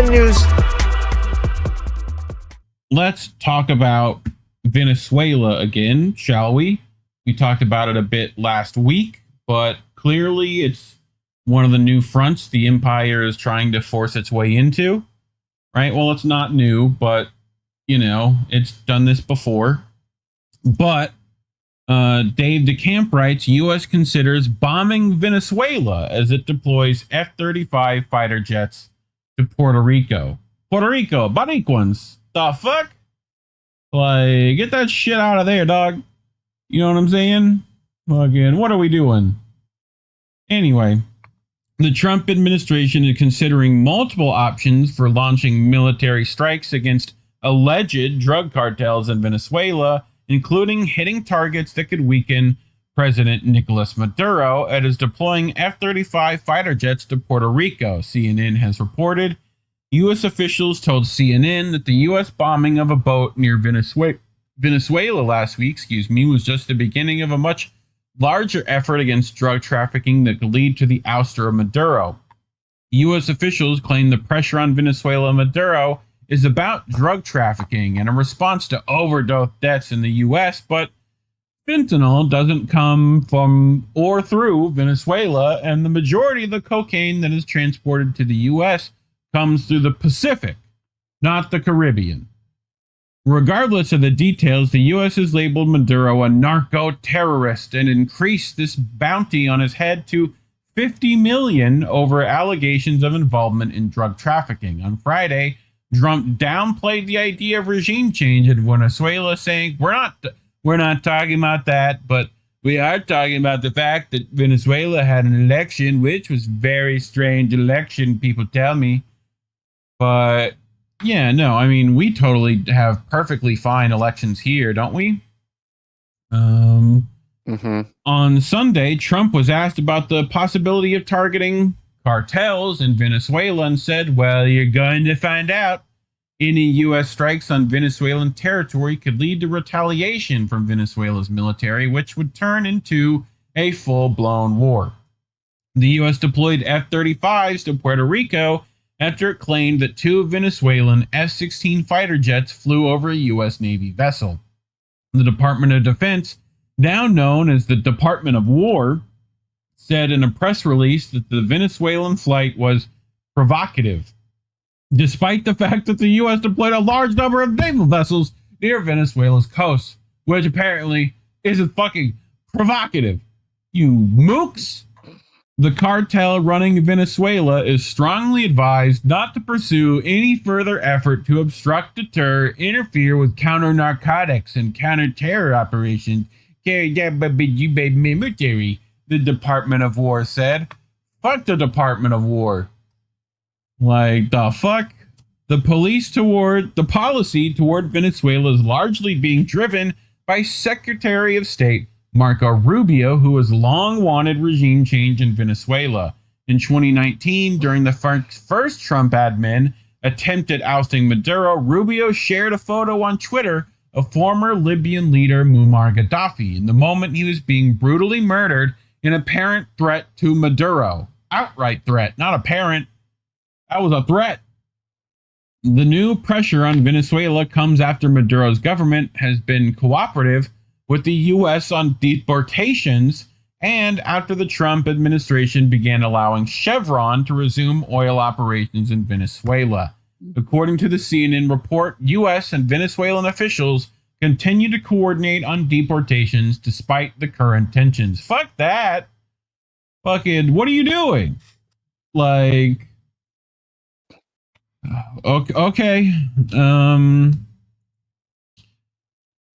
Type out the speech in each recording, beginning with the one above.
UN News. Let's talk about Venezuela again, shall we? We talked about it a bit last week, but clearly it's one of the new fronts the empire is trying to force its way into, right? Well, it's not new, but, you know, it's done this before. But Dave DeCamp writes, U.S. considers bombing Venezuela as it deploys F-35 fighter jets to Puerto Rico. Puerto Rico, Baricuans, the fuck? Like, get that shit out of there, dog. You know what I'm saying? Fucking, what are we doing? Anyway, the Trump administration is considering multiple options for launching military strikes against alleged drug cartels in Venezuela, including hitting targets that could weaken President Nicolas Maduro, and is deploying F-35 fighter jets to Puerto Rico, CNN has reported. U.S. officials told CNN that the U.S. bombing of a boat near Venezuela last week, was just the beginning of a much larger effort against drug trafficking that could lead to the ouster of Maduro. U.S. officials claim the pressure on Venezuela and Maduro is about drug trafficking and a response to overdose deaths in the U.S., but fentanyl doesn't come from or through Venezuela, and the majority of the cocaine that is transported to the U.S. comes through the Pacific, not the Caribbean. Regardless of the details, the U.S. has labeled Maduro a narco-terrorist and increased this bounty on his head to $50 million over allegations of involvement in drug trafficking. On Friday, Trump downplayed the idea of regime change in Venezuela, saying, we're not talking about that, but we are talking about the fact that Venezuela had an election, which was very strange election, people tell me. But yeah, no, I mean, we totally have perfectly fine elections here, don't we? On Sunday, Trump was asked about the possibility of targeting cartels in Venezuela and said, well, you're going to find out. Any U.S. strikes on Venezuelan territory could lead to retaliation from Venezuela's military, which would turn into a full-blown war. The U.S. deployed F-35s to Puerto Rico after it claimed that two Venezuelan F-16 fighter jets flew over a U.S. Navy vessel. The Department of Defense, now known as the Department of War, said in a press release that the Venezuelan flight was provocative, despite the fact that the U.S. deployed a large number of naval vessels near Venezuela's coast, which apparently isn't fucking provocative. You mooks! The cartel running Venezuela is strongly advised not to pursue any further effort to obstruct, deter, interfere with counter-narcotics and counter-terror operations carried out by the military, the Department of War said. Fuck the Department of War. Like, the fuck? The policy toward Venezuela is largely being driven by Secretary of State Marco Rubio, who has long wanted regime change in Venezuela. In 2019, during the first Trump admin attempt at ousting Maduro, Rubio shared a photo on Twitter of former Libyan leader Muammar Gaddafi in the moment he was being brutally murdered in apparent threat to Maduro. Outright threat, not apparent. That was a threat. The new pressure on Venezuela comes after Maduro's government has been cooperative with the U.S. on deportations and after the Trump administration began allowing Chevron to resume oil operations in Venezuela. According to the CNN report, U.S. and Venezuelan officials continue to coordinate on deportations despite the current tensions. Fuck that. Fucking, what are you doing? Like, okay.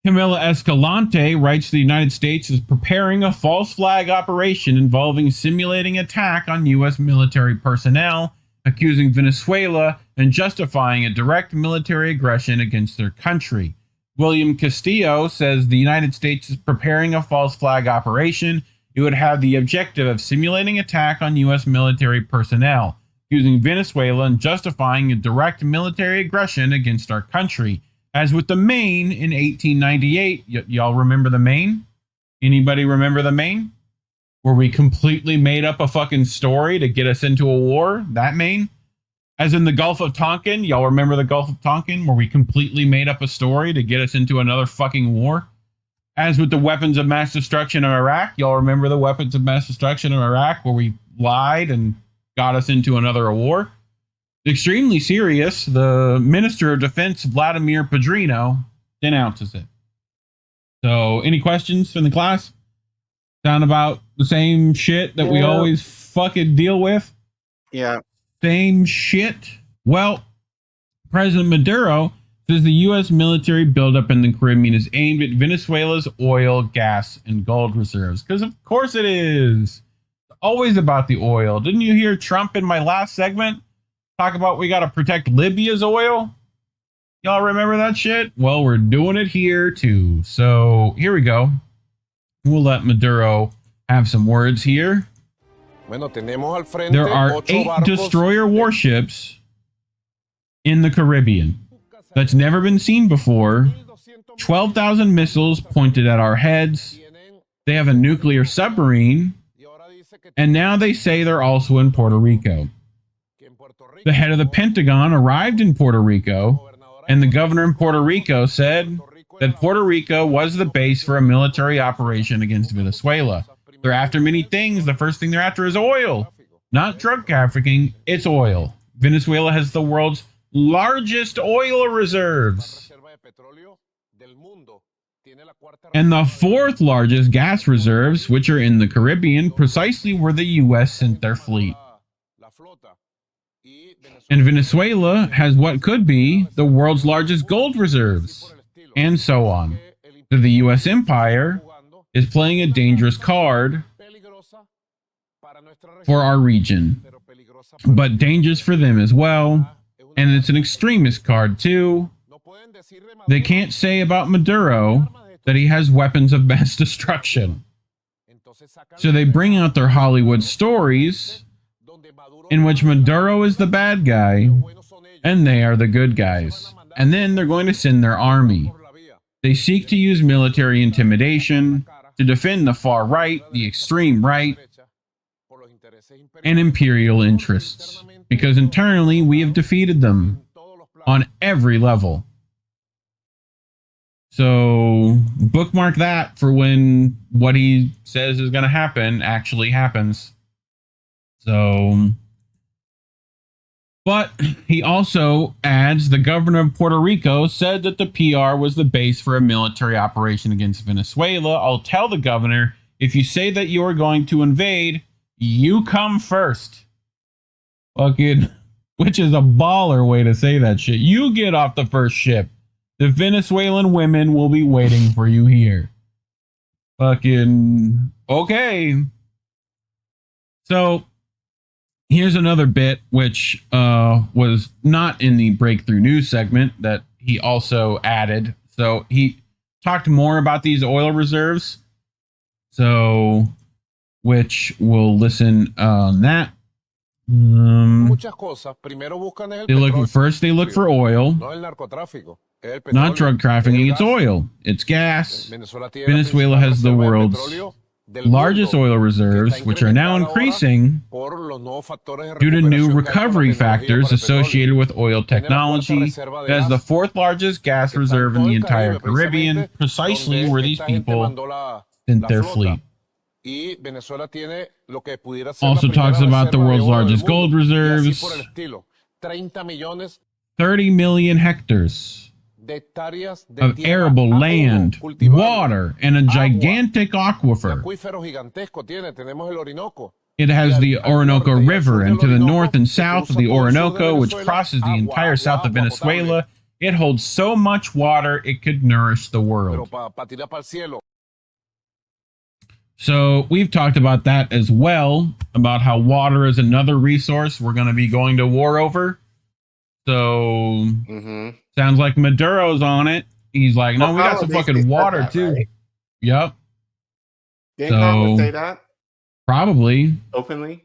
Camila Escalante writes the United States is preparing a false flag operation involving simulating attack on U.S. military personnel, accusing Venezuela and justifying a direct military aggression against their country. William Castillo says the United States is preparing a false flag operation. It would have the objective of simulating attack on U.S. military personnel, accusing Venezuela and justifying a direct military aggression against our country. As with the Maine in 1898, y'all remember the Maine? Anybody remember the Maine? Where we completely made up a fucking story to get us into a war? That Maine? As in the Gulf of Tonkin. Y'all remember the Gulf of Tonkin, where we completely made up a story to get us into another fucking war? As with the weapons of mass destruction in Iraq. Y'all remember the weapons of mass destruction in Iraq, where we lied and got us into another war? Extremely serious. The Minister of Defense, Vladimir Padrino, denounces it. So, any questions from the class? Sound about the same shit that we always fucking deal with? Yeah. Same shit. Well, President Maduro says the U.S. military buildup in the Caribbean is aimed at Venezuela's oil, gas, and gold reserves. Because of course it is. It's always about the oil. Didn't you hear Trump in my last segment talk about we got to protect Libya's oil? Y'all remember that shit? Well, we're doing it here too. So here we go. We'll let Maduro have some words here. There are 8 destroyer warships in the Caribbean. That's never been seen before. 12,000 missiles pointed at our heads. They have a nuclear submarine. And now they say they're also in Puerto Rico. The head of the Pentagon arrived in Puerto Rico, and the governor in Puerto Rico said that Puerto Rico was the base for a military operation against Venezuela. They're after many things. The first thing they're after is oil. Not drug trafficking, it's oil. Venezuela has the world's largest oil reserves and the 4th largest gas reserves, which are in the Caribbean, precisely where the U.S. sent their fleet. And Venezuela has what could be the world's largest gold reserves, and so on. So the U.S. empire is playing a dangerous card for our region, but dangerous for them as well. And it's an extremist card too. They can't say about Maduro that he has weapons of mass destruction. So they bring out their Hollywood stories in which Maduro is the bad guy and they are the good guys. And then they're going to send their army. They seek to use military intimidation to defend the far right, the extreme right, and imperial interests. Because internally, we have defeated them on every level. So, bookmark that for when what he says is going to happen actually happens. So, but he also adds the governor of Puerto Rico said that the PR was the base for a military operation against Venezuela. I'll tell the governor, if you say that you are going to invade, you come first. Fucking, which is a baller way to say that shit. You get off the first ship. The Venezuelan women will be waiting for you here. Fucking, okay. So, here's another bit which was not in the breakthrough news segment that he also added. So, he talked more about these oil reserves. So, which we'll listen on that. They look for oil, not drug trafficking. It's oil, it's gas. Venezuela has the world's largest oil reserves, which are now increasing due to new recovery factors associated with oil technology. It has the 4th largest gas reserve in the entire Caribbean, precisely where these people sent their fleet. Also talks about the world's largest gold reserves, 30 million hectares of arable land, water, and a gigantic aquifer. It has the Orinoco River, and to the north and south of the Orinoco, which crosses the entire south of Venezuela, it holds so much water it could nourish the world. So we've talked about that as well, about how water is another resource we're going to be going to war over. So sounds like Maduro's on it. He's like, no, we got some fucking water too. Right? Yep. Didn't Congress say that? Probably. Openly?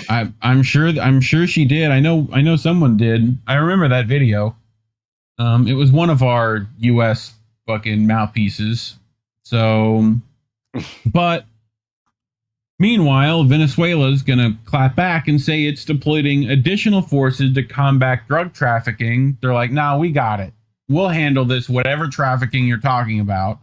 I'm sure she did. I know someone did. I remember that video. It was one of our US fucking mouthpieces. So, but Meanwhile, Venezuela is going to clap back and say it's deploying additional forces to combat drug trafficking. They're like, nah, we got it. We'll handle this, whatever trafficking you're talking about.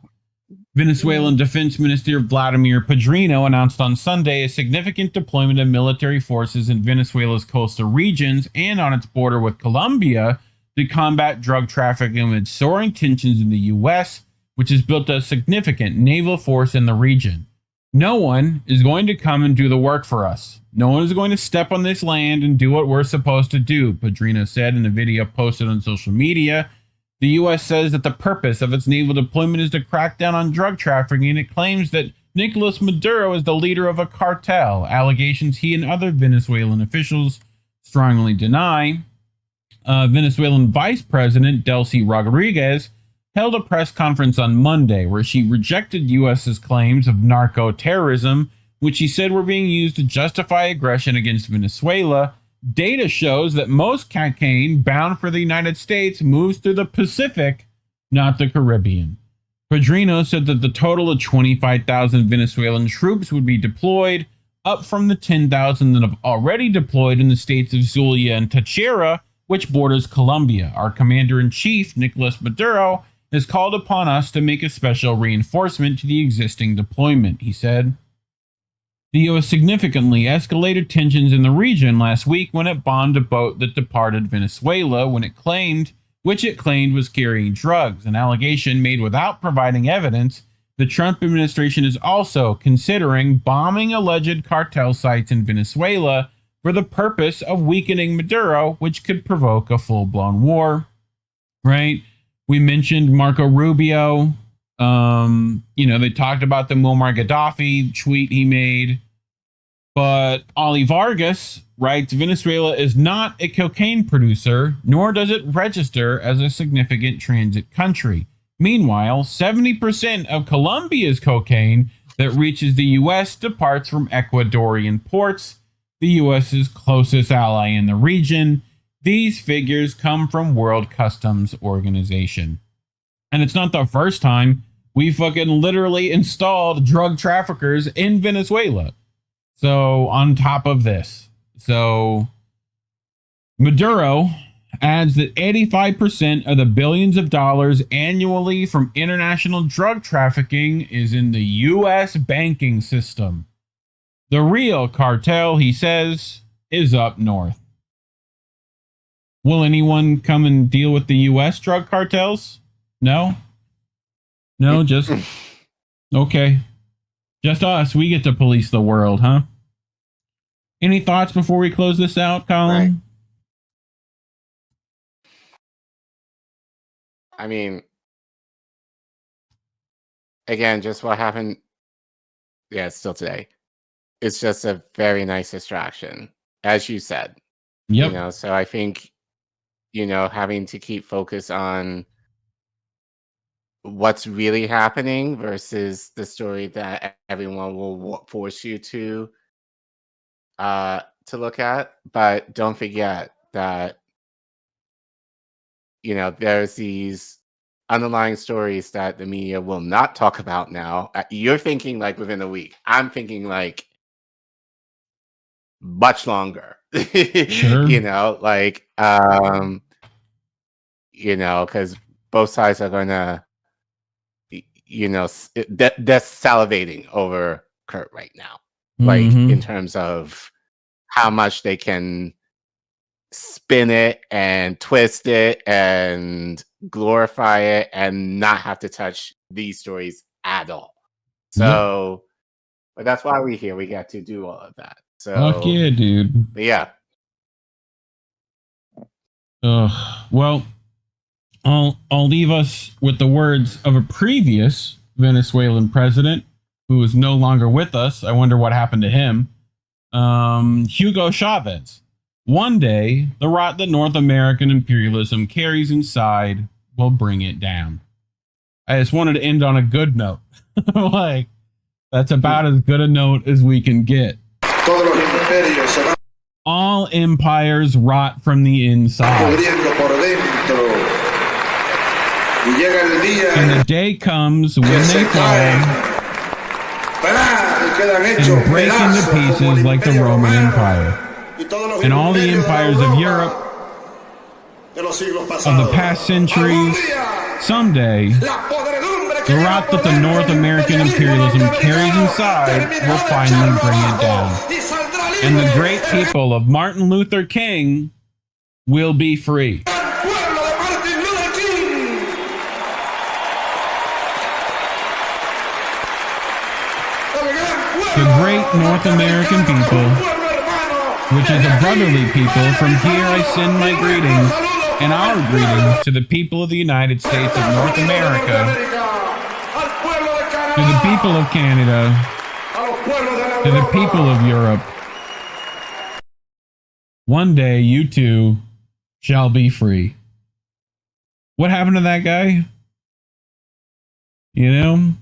Venezuelan Defense Minister Vladimir Padrino announced on Sunday a significant deployment of military forces in Venezuela's coastal regions and on its border with Colombia to combat drug trafficking amid soaring tensions in the U.S., which has built a significant naval force in the region. No one is going to come and do the work for us. No one is going to step on this land and do what we're supposed to do, Padrino said in a video posted on social media. The U.S. says that the purpose of its naval deployment is to crack down on drug trafficking, and it claims that Nicolas Maduro is the leader of a cartel, allegations he and other Venezuelan officials strongly deny. Venezuelan Vice President Delcy Rodriguez held a press conference on Monday where she rejected U.S.'s claims of narco-terrorism, which she said were being used to justify aggression against Venezuela. Data shows that most cocaine bound for the United States moves through the Pacific, not the Caribbean. Padrino said that the total of 25,000 Venezuelan troops would be deployed, up from the 10,000 that have already deployed in the states of Zulia and Táchira, which borders Colombia. Our commander-in-chief, Nicolas Maduro, has called upon us to make a special reinforcement to the existing deployment, he said. The U.S. significantly escalated tensions in the region last week when it bombed a boat that departed Venezuela which it claimed was carrying drugs, an allegation made without providing evidence. The Trump administration is also considering bombing alleged cartel sites in Venezuela for the purpose of weakening Maduro, which could provoke a full-blown war. Right? We mentioned Marco Rubio. They talked about the Muammar Gaddafi tweet he made. But Ali Vargas writes, Venezuela is not a cocaine producer, nor does it register as a significant transit country. Meanwhile, 70% of Colombia's cocaine that reaches the U.S. departs from Ecuadorian ports, the U.S.'s closest ally in the region. These figures come from World Customs Organization. And it's not the first time we fucking literally installed drug traffickers in Venezuela. So on top of this, Maduro adds that 85% of the billions of dollars annually from international drug trafficking is in the U.S. banking system. The real cartel, he says, is up north. Will anyone come and deal with the U.S. drug cartels? No? No, just... Okay. Just us. We get to police the world, huh? Any thoughts before we close this out, Collin? Right. I mean, again, just what happened. Yeah, it's still today. It's just a very nice distraction, as you said. Yep. So I think, having to keep focus on what's really happening versus the story that everyone will force you to look at. But don't forget that, there's these underlying stories that the media will not talk about now. You're thinking like within a week. I'm thinking like much longer. Sure. Because both sides are going to, that's salivating over Kurt right now. Like in terms of how much they can spin it and twist it and glorify it and not have to touch these stories at all. So, but that's why we're here. We got to do all of that. So, fuck yeah, dude. Yeah. Well, I'll leave us with the words of a previous Venezuelan president who is no longer with us. I wonder what happened to him. Hugo Chavez. One day, the rot that North American imperialism carries inside will bring it down. I just wanted to end on a good note. Like, that's about as good a note as we can get. All empires rot from the inside. And the day comes when they fall. and break into pieces like the Roman Empire. And all the empires of Europe of the past centuries, someday, the rot that the North American imperialism carries inside will finally bring it down. And the great people of Martin Luther King will be free. The great North American people, which is a brotherly people, from here I send my greetings and our greetings to the people of the United States of North America, to the people of Canada, to the people of Europe. One day you too shall be free. What happened to that guy? You know?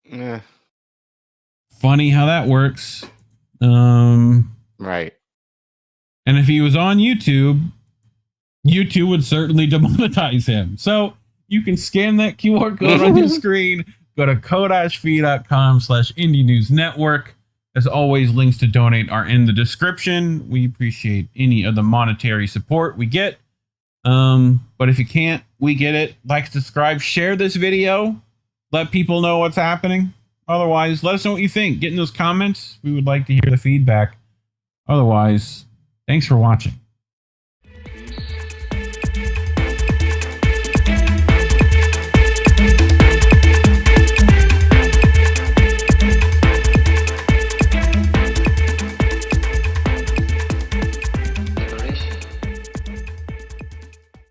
Yeah. Funny how that works. Right. And if he was on YouTube, YouTube would certainly demonetize him. So you can scan that QR code on your screen. Go to ko-fi.com/Indie News Network. As always, links to donate are in the description. We appreciate any of the monetary support we get. But if you can't, we get it. Like, subscribe, share this video. Let people know what's happening. Otherwise, let us know what you think. Get in those comments. We would like to hear the feedback. Otherwise, thanks for watching.